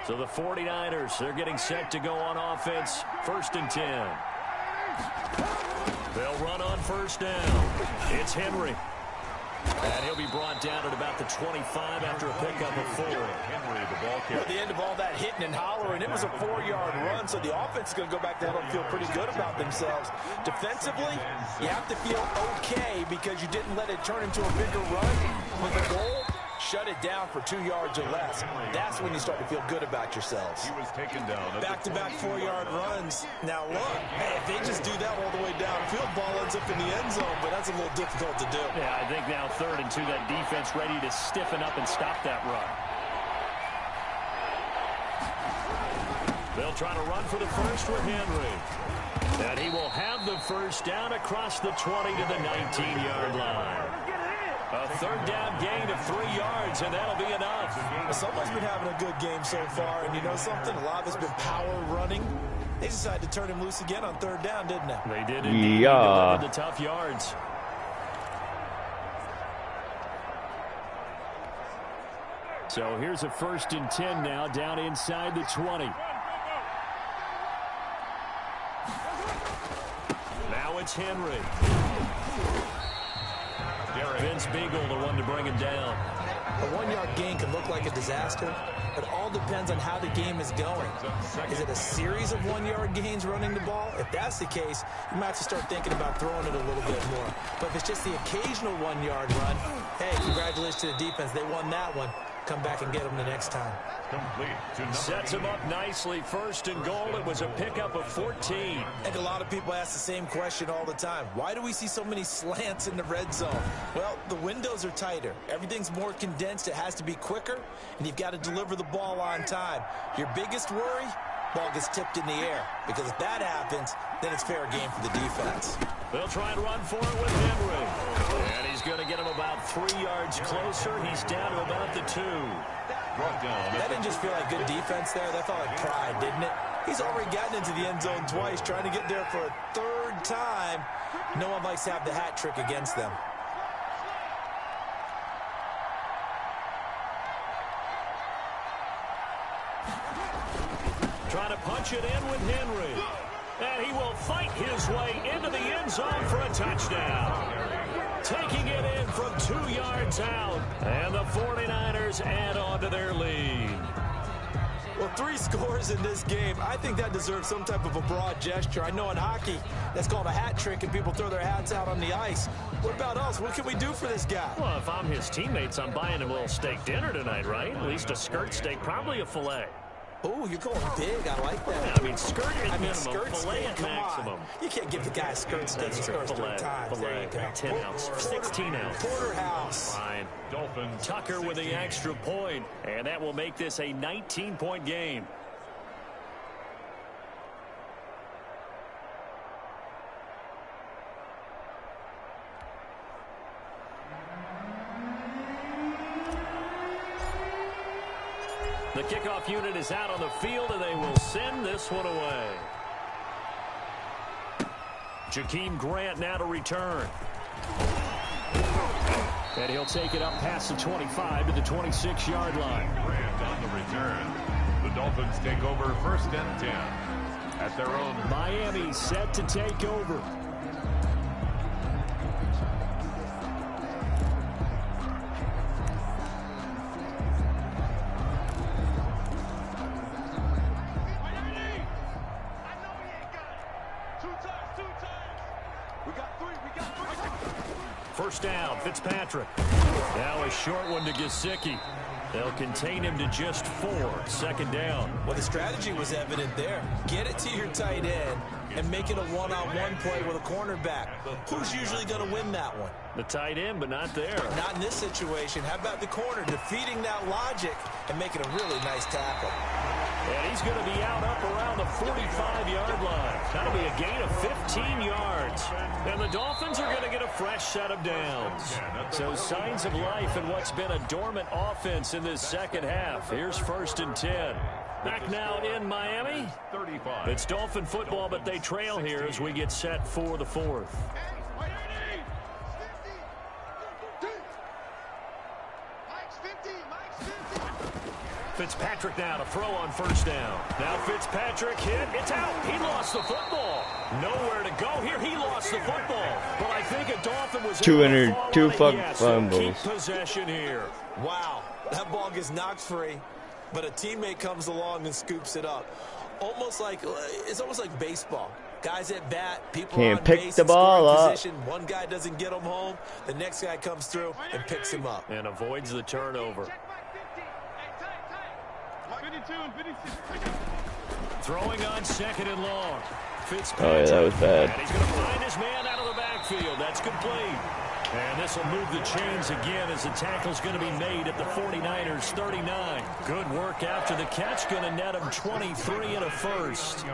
So the 49ers, they're getting set to go on offense. 1st and 10. They'll run on 1st down. It's Henry. And he'll be brought down at about the 25 after a pickup of 4. Henry, the ball carrier. At the end of all that hitting and hollering, it was a 4-yard run, so the offense is going to go back down and feel pretty good about themselves. Defensively, you have to feel okay because you didn't let it turn into a bigger run. With the goal, shut it down for 2 yards or less. That's when you start to feel good about yourselves. He was taken down. Back-to-back 4-yard runs. Now look, if they just do that all the way downfield, ball ends up in the end zone, but that's a little difficult to do. Yeah, I think now 3rd and 2, that defense ready to stiffen up and stop that run. They'll try to run for the first with Henry. And he will have the first down across the 20 to the 19-yard line. A 3rd down gain of 3 yards, and that'll be enough. Well, someone's been having a good game so far, and you know something? A lot of it's been power running. They decided to turn him loose again on 3rd down, didn't they? They did indeed. Yeah. Delivered the tough yards. So here's a 1st and 10 now, down inside the 20. Now it's Henry. Vince Beagle, the one to bring him down. A 1-yard gain can look like a disaster. It all depends on how the game is going. Is it a series of 1-yard gains running the ball? If that's the case, you might have to start thinking about throwing it a little bit more. But if it's just the occasional 1-yard run, hey, congratulations to the defense. They won that one. Come back and get them the next time. Sets him up nicely. 1st and goal. It was a pickup of 14. I think a lot of people ask the same question all the time. Why do we see so many slants in the red zone? Well, the windows are tighter. Everything's more condensed. It has to be quicker, and you've got to deliver the ball on time. Your biggest worry? Ball gets tipped in the air. Because if that happens, then it's fair game for the defense. They'll try and run for it with Henry. And he's going to get him about 3 yards closer. He's down to about the 2. That didn't just feel like good defense there. That felt like pride, didn't it? He's already gotten into the end zone twice, trying to get there for a 3rd time. No one likes to have the hat trick against them. Trying to punch it in with Henry. And he will fight his way into the end zone for a touchdown. Taking it in from 2 yards out. And the 49ers add on to their lead. Well, 3 scores in this game. I think that deserves some type of a broad gesture. I know in hockey, that's called a hat trick, and people throw their hats out on the ice. What about us? What can we do for this guy? Well, if I'm his teammates, I'm buying him a little steak dinner tonight, right? At least a skirt steak, probably a filet. Oh, you're going big. I like that. Yeah, I mean, skirt at minimum, filet at maximum. You can't give the guy a skirt steak. He scores 3 times. There you go. 10 ounce, 16 ounce. Porterhouse. Fine. Dolphins. Tucker with the extra point, and that will make this a 19-point game. The kickoff unit is out on the field, and they will send this one away. Jakeem Grant now to return. And he'll take it up past the 25 to the 26-yard line. Grant on the return. The Dolphins take over 1st and 10 at their own. Miami set to take over. First down, Fitzpatrick. Now a short one to Gesicki. They'll contain him to just 4. 2nd down. Well, the strategy was evident there. Get it to your tight end and make it a one-on-one play with a cornerback. Who's usually going to win that one? The tight end, but not there. Not in this situation. How about the corner defeating that logic and making a really nice tackle? And he's going to be out up around the 45-yard line. That'll be a gain of 15 yards. And the Dolphins are going to get a fresh set of downs. So signs of life in what's been a dormant offense in this second half. Here's 1st and 10. Back now in Miami. 35. It's Dolphin football, but they trail here as we get set for the 4th. Fitzpatrick now to throw on first down. Now Fitzpatrick hit. It's out. He lost the football. Nowhere to go here. He lost the football. But I think a Dolphin was two fumbles. Keep fumbles. possession here. Wow, that ball gets knocked free, but a teammate comes along and scoops it up. It's almost like baseball. Guys at bat, people Can't on pick base the ball up. position. One guy doesn't get him home. The next guy comes through and picks him up. And avoids the turnover. Throwing on second and long. Fitzpatrick. Oh, yeah, that was bad. And he's going to find his man out of the backfield. That's complete. And this will move the chains again as the tackle's going to be made at the 49ers 39. Good work after the catch. Going to net him 23 and a first.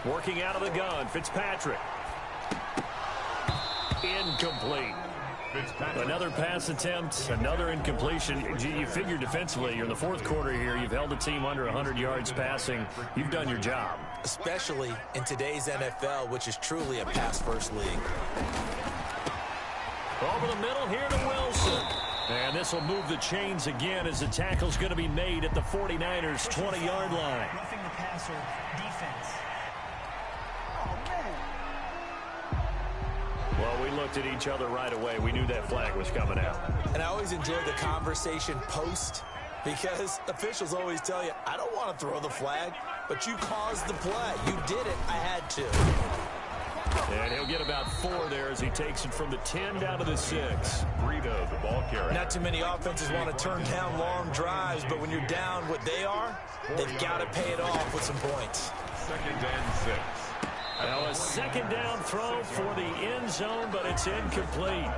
Working out of the gun, Fitzpatrick. Incomplete. Another pass attempt, another incompletion. You figure defensively, you're in the fourth quarter here. You've held the team under 100 yards passing. You've done your job. Especially in today's NFL, which is truly a pass-first league. Over the middle here to Wilson. And this will move the chains again as the tackle's going to be made at the 49ers 20-yard line. Roughing the passer defense. Well, we looked at each other right away. We knew that flag was coming out. And I always enjoy the conversation post because officials always tell you, I don't want to throw the flag, but you caused the play. You did it. I had to. And he'll get about 4 there as he takes it from the 10 down to the 6. Rito, the ball carrier. Not too many offenses want to turn down long drives, but when you're down what they are, they've got to pay it off with some points. 2nd and 6. Now a second down throw for the end zone, but it's incomplete.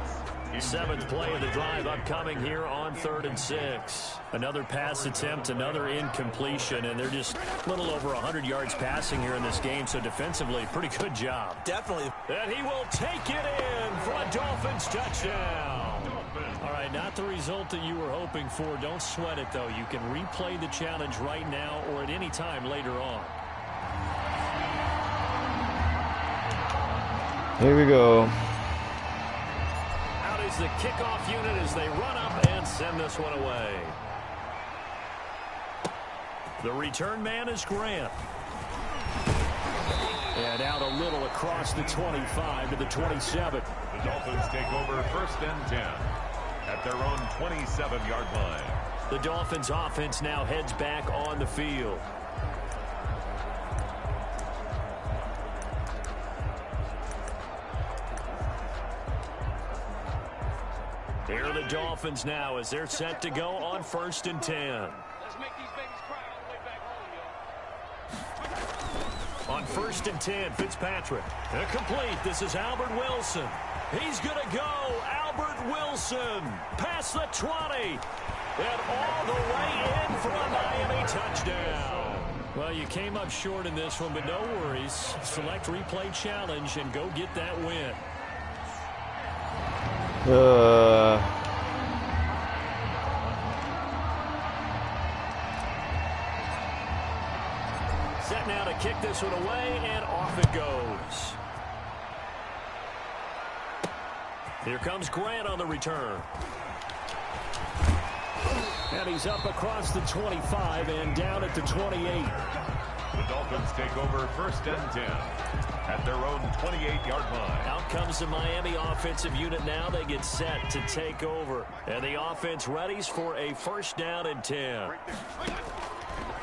7th play of the drive upcoming here on 3rd and 6. Another pass attempt, another incompletion, and they're just a little over 100 yards passing here in this game, so defensively, pretty good job. Definitely. And he will take it in for a Dolphins touchdown. All right, not the result that you were hoping for. Don't sweat it, though. You can replay the challenge right now or at any time later on. Here we go. Out is the kickoff unit as they run up and send this one away. The return man is Grant. And out a little across the 25 to the 27. The Dolphins take over 1st and 10 at their own 27-yard line. The Dolphins offense now heads back on the field. Here are the Dolphins now as they're set to go on 1st and 10. Let's make these babies cry all the way back home, yo. On 1st and 10, Fitzpatrick. Complete. This is Albert Wilson. He's going to go. Albert Wilson past the 20. And all the way in for a Miami touchdown. Well, you came up short in this one, but no worries. Select replay challenge and go get that win. Set now to kick this one away, and off it goes. Here comes Grant on the return. And he's up across the 25 and down at the 28. The Dolphins take over 1st and 10 at their own 28-yard line. Out comes the Miami offensive unit now. They get set to take over. And the offense readies for a 1st down and 10.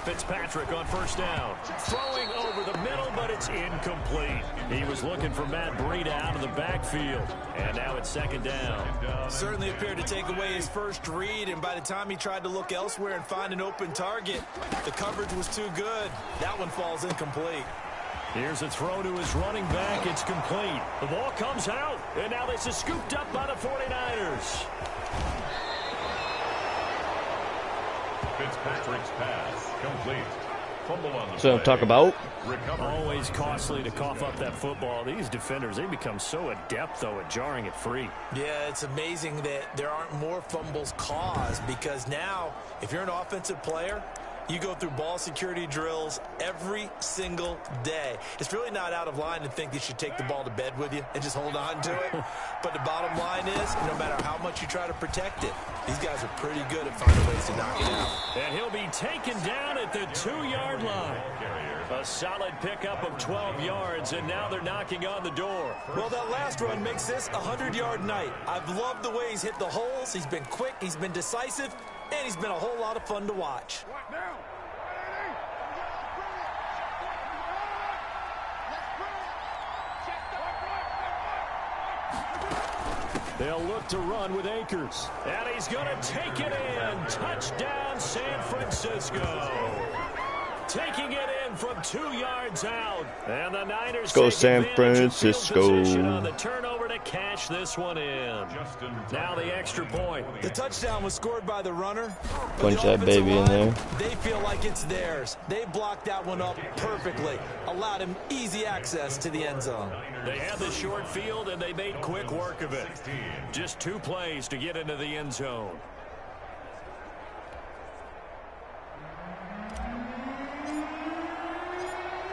Fitzpatrick on 1st down. Throwing over the middle, but it's incomplete. He was looking for Matt Breida out of the backfield. And now it's 2nd down. Certainly appeared to take away his first read, and by the time he tried to look elsewhere and find an open target, the coverage was too good. That one falls incomplete. Here's a throw to his running back. It's complete. The ball comes out, and now this is scooped up by the 49ers. Fitzpatrick's pass complete. Fumble on the So play. talk about. Recovered. Always costly to cough up that football. These defenders, they become so adept, though, at jarring it free. Yeah, it's amazing that there aren't more fumbles caused because now, if you're an offensive player, You go through ball security drills every single day. It's really not out of line to think you should take the ball to bed with you and just hold on to it. But the bottom line is, no matter how much you try to protect it, these guys are pretty good at finding ways to knock it out. And he'll be taken down at the 2-yard line. A solid pickup of 12 yards, and now they're knocking on the door. Well, that last run makes this a 100-yard night. I've loved the way he's hit the holes. He's been quick, he's been decisive, and he's been a whole lot of fun to watch. They'll look to run with Akers. And he's going to take it in. Touchdown, San Francisco. Taking it in from 2 yards out. And the Niners go take San advantage of field Francisco. position on the turnover to cash this one in. Now the extra point. The touchdown was scored by the runner. Punch that baby in there. They feel like it's theirs. They blocked that one up perfectly. Allowed him easy access to the end zone. They had the short field, and they made quick work of it. Just 2 plays to get into the end zone.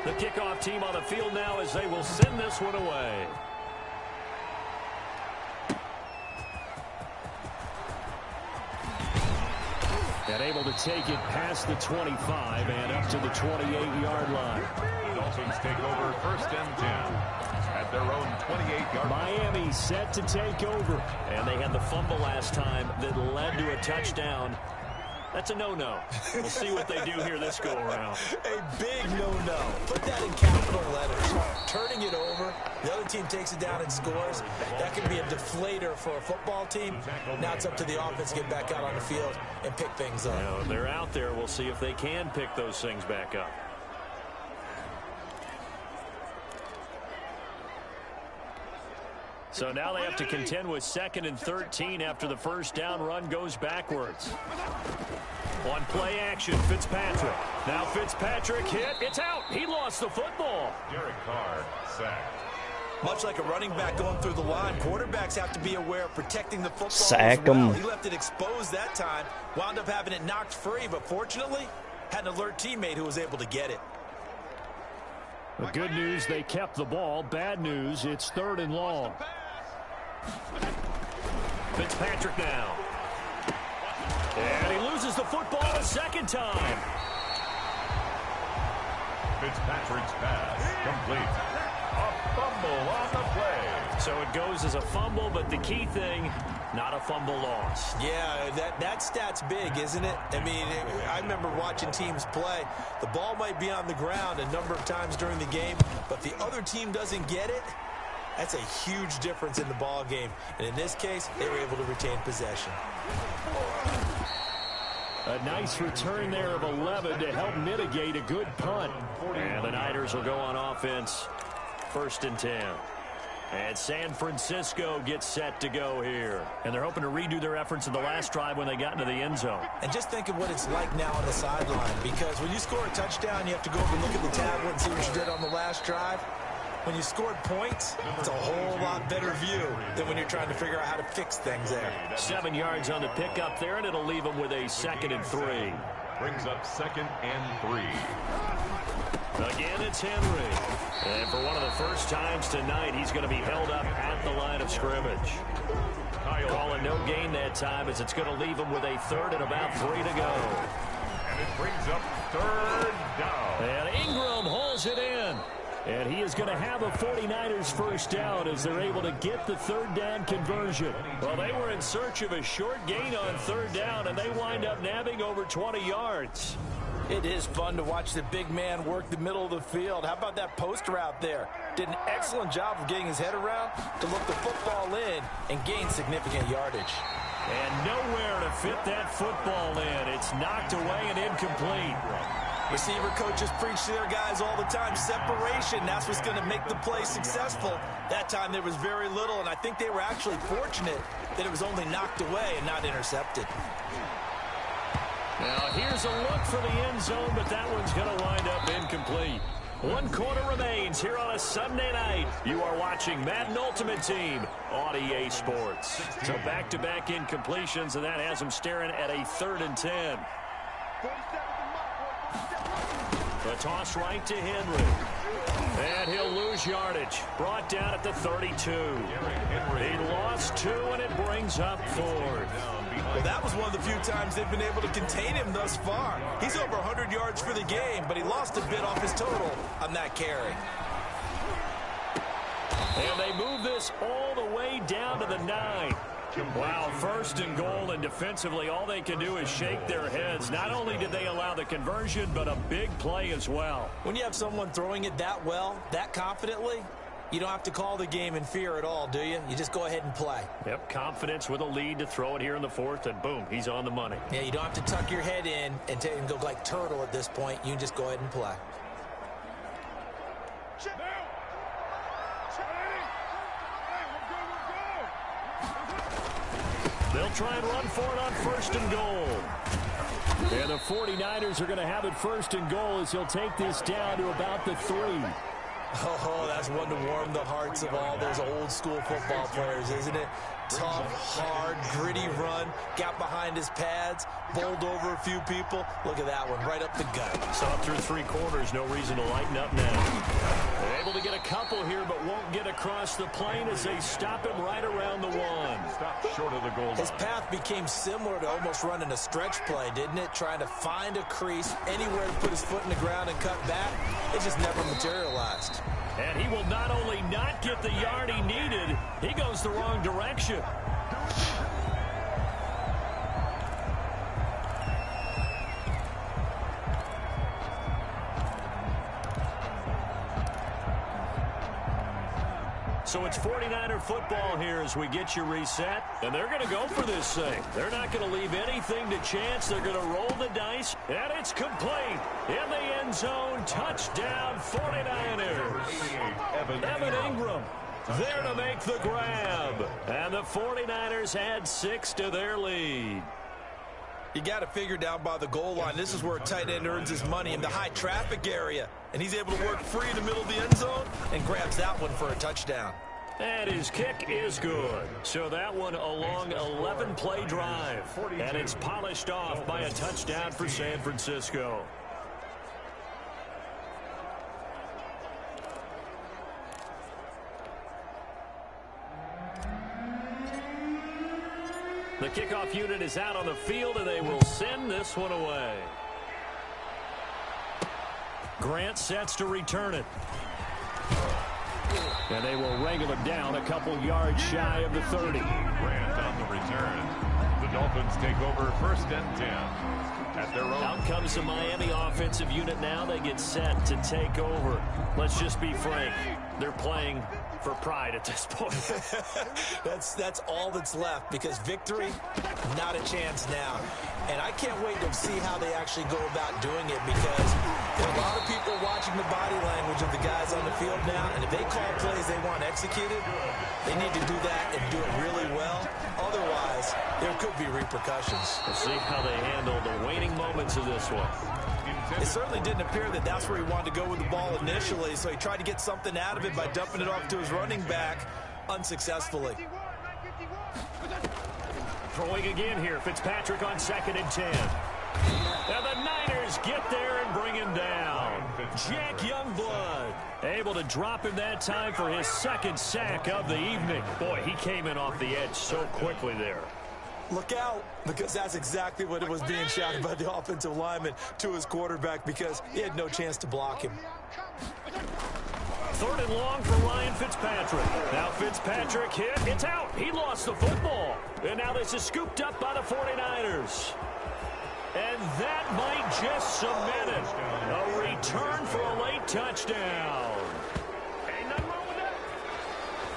The kickoff team on the field now as they will send this one away. And able to take it past the 25 and up to the 28-yard line. The Dolphins take over 1st and 10 at their own 28-yard line. Miami set to take over. And they had the fumble last time that led to a touchdown. That's a no-no. We'll see what they do here this go-around. A big no-no. Put that in capital letters. Turning it over, the other team takes it down and scores. That can be a deflator for a football team. Now it's up to the offense to get back out on the field and pick things up. Now, they're out there. We'll see if they can pick those things back up. So now they have to contend with 2nd and 13 after the first down run goes backwards. On play action, Fitzpatrick. Now Fitzpatrick hit. It's out. He lost the football. Derek Carr sacked. Much like a running back going through the line, quarterbacks have to be aware of protecting the football Sack as well. him. He left it exposed that time, wound up having it knocked free, but fortunately, had an alert teammate who was able to get it. The good news, they kept the ball. Bad news, it's 3rd and long. Fitzpatrick now. And he loses the football a second time. Fitzpatrick's pass complete. A fumble on the play. So it goes as a fumble, but the key thing, not a fumble loss. Yeah, that stat's big, isn't it? I mean, I remember watching teams play. The ball might be on the ground a number of times during the game, but the other team doesn't get it. That's a huge difference in the ball game. And in this case, they were able to retain possession. A nice return there of 11 to help mitigate a good punt. And the Niners will go on offense. 1st and 10. And San Francisco gets set to go here. And they're hoping to redo their efforts in the last drive when they got into the end zone. And just think of what it's like now on the sideline. Because when you score a touchdown, you have to go over and look at the tablet and see what you did on the last drive. When you scored points, it's a whole lot better view than when you're trying to figure out how to fix things there. 7 yards on the pickup there, and it'll leave them with a 2nd and 3. Brings up 2nd and 3. Again, it's Henry. And for one of the first times tonight, he's going to be held up at the line of scrimmage. Calling no gain that time as it's going to leave him with a 3rd and about 3 to go. And it brings up 3rd down. And Ingram hauls it in. And he is going to have a 49ers first down as they're able to get the 3rd down conversion. Well, they were in search of a short gain on 3rd down, and they wind up nabbing over 20 yards. It is fun to watch the big man work the middle of the field. How about that post route there? Did an excellent job of getting his head around to look the football in and gain significant yardage. And nowhere to fit that football in. It's knocked away and incomplete. Receiver coaches preach to their guys all the time. Separation, that's what's going to make the play successful. That time there was very little, and I think they were actually fortunate that it was only knocked away and not intercepted. Now here's a look for the end zone, but that one's going to wind up incomplete. 1 quarter remains here on a Sunday night. You are watching Madden Ultimate Team on EA Sports. So back-to-back incompletions, and that has them staring at a 3rd and 10. The toss right to Henry. And he'll lose yardage. Brought down at the 32. He lost 2, and it brings up 4th. Well, that was one of the few times they've been able to contain him thus far. He's over 100 yards for the game, but he lost a bit off his total on that carry. And they move this all the way down to the 9. Wow, 1st and goal, and defensively all they can do is shake their heads. Not only did they allow the conversion, but a big play as well. When you have someone throwing it that well, that confidently, you don't have to call the game in fear at all, do you? You just go ahead and play. Yep, confidence with a lead to throw it here in the 4th, and boom, he's on the money. Yeah, you don't have to tuck your head in and go like turtle at this point. You can just go ahead and play. They'll try and run for it on 1st and goal. And the 49ers are going to have it 1st and goal as he'll take this down to about the 3. Oh, that's one to warm the hearts of all those old school football players, isn't it? Tough, hard, gritty run. Got behind his pads, bowled over a few people. Look at that one, right up the gut. Saw through 3 quarters, no reason to lighten up now. They're able to get a couple here, but won't get across the plane as they stop him right around the 1. Stop short of the goal line. His path became similar to almost running a stretch play, didn't it? Trying to find a crease, anywhere to put his foot in the ground and cut back. It just never materialized. And he will not only not get the yard he needed, he goes the wrong direction. So it's 49er football here as we get you reset. And they're going to go for this thing. They're not going to leave anything to chance. They're going to roll the dice. And it's complete. In the end zone, touchdown 49ers. Evan Ingram there to make the grab. And the 49ers add 6 to their lead. You got to figure down by the goal line. This is where a tight end earns his money in the high traffic area. And he's able to work free in the middle of the end zone and grabs that one for a touchdown. And his kick is good. So that one a long 11-play drive. And it's polished off by a touchdown for San Francisco. The kickoff unit is out on the field, and they will send this one away. Grant sets to return it. And they will wrangle it down a couple yards shy of the 30. Grant on the return. The Dolphins take over 1st and 10 at their own. Out comes the Miami offensive unit now. They get set to take over. Let's just be frank. They're playing for pride at this point. That's all that's left, because victory, not a chance now. And I can't wait to see how they actually go about doing it, because there are a lot of people watching the body language of the guys on the field now, and if they call plays they want executed, they need to do that and do it really well. Otherwise, there could be repercussions. We'll see how they handle the waning moments of this one. It certainly didn't appear that that's where he wanted to go with the ball initially, so he tried to get something out of it by dumping it off to his running back unsuccessfully. Throwing again here, Fitzpatrick on 2nd and 10. And the Niners get there and bring him down. Jack Youngblood able to drop him that time for his 2nd sack of the evening. Boy, he came in off the edge so quickly there. Look out, because that's exactly what it was being shouted by the offensive lineman to his quarterback, because he had no chance to block him. 3rd and long for Ryan Fitzpatrick. Now Fitzpatrick hit. It's out. He lost the football. And now this is scooped up by the 49ers. And that might just cement it. A return for a late touchdown.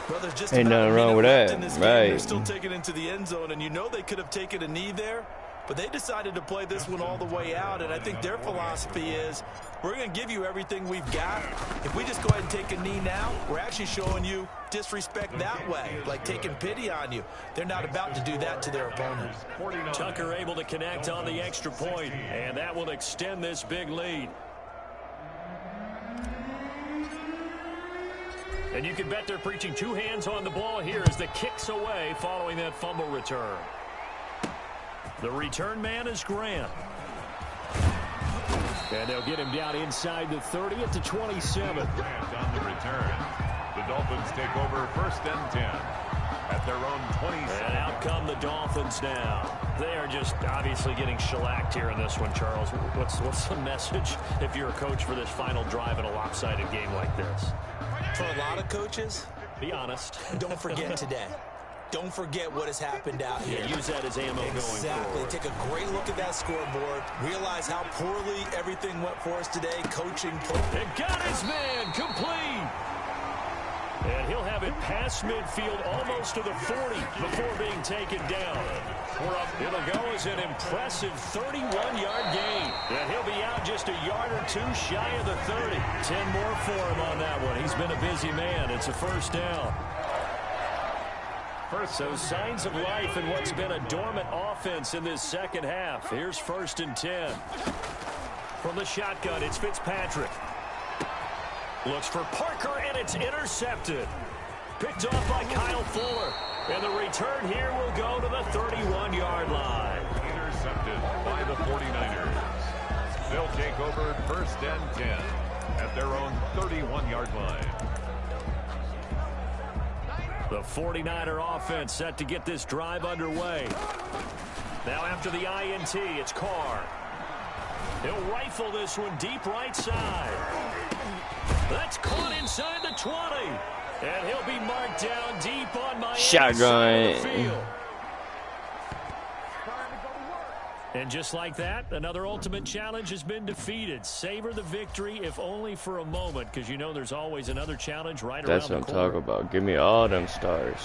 Well, there's just ain't nothing wrong with that, right? They're still taking it into the end zone, and you know they could have taken a knee there, but they decided to play this one all the way out, and I think their philosophy is, we're going to give you everything we've got. If we just go ahead and take a knee now, we're actually showing you disrespect that way, like taking pity on you. They're not about to do that to their opponent. Tucker able to connect on the extra point, and that will extend this big lead. And you can bet they're preaching 2 hands on the ball here as the kick's away following that fumble return. The return man is Grant. And they'll get him down inside the 30 at the 27. Grant on the return. The Dolphins take over first and 10 at their own 27. And out come the Dolphins now. They are just obviously getting shellacked here in this one, Charles. What's the message if you're a coach for this final drive in a lopsided game like this? For a lot of coaches, be honest. Don't forget today. Don't forget what has happened out here. Yeah, use that as ammo going forward. Exactly. Take a great look at that scoreboard. Realize how poorly everything went for us today. Coaching. It got his man complete. And he'll have it past midfield almost to the 40 before being taken down. It'll go as an impressive 31-yard gain. And he'll be out just a yard or two shy of the 30. 10 more for him on that one. He's been a busy man. It's a first down. So signs of life in what's been a dormant offense in this second half. Here's first and 10. From the shotgun, it's Fitzpatrick. Looks for Parker, and it's intercepted. Picked off by Kyle Fuller. And the return here will go to the 31-yard line. Intercepted by the 49ers. They'll take over first and 10 at their own 31-yard line. The 49er offense set to get this drive underway. Now after the INT, it's Carr. He'll rifle this one deep right side. That's caught inside the 20. And he'll be marked down deep on my shotgun. And just like that, another ultimate challenge has been defeated. Savor the victory, if only for a moment, because you know there's always another challenge right around the corner. That's what I'm talking about. Give me all them stars.